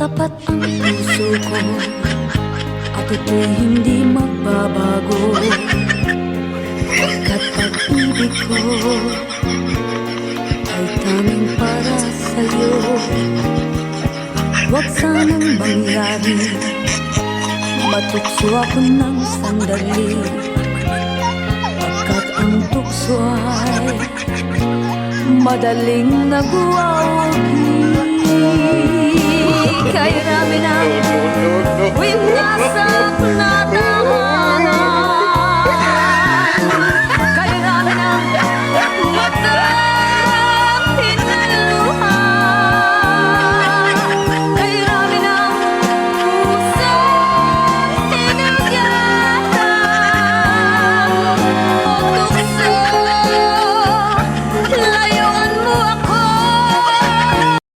Tapat ang puso ko at ito'y hindi magbabago. Pagkat pag-ibig ko ay tanging para sa'yo. Huwag sanang mangyari matukso ako ng sandali, pagkat ang tukso ay madaling nagwawagi.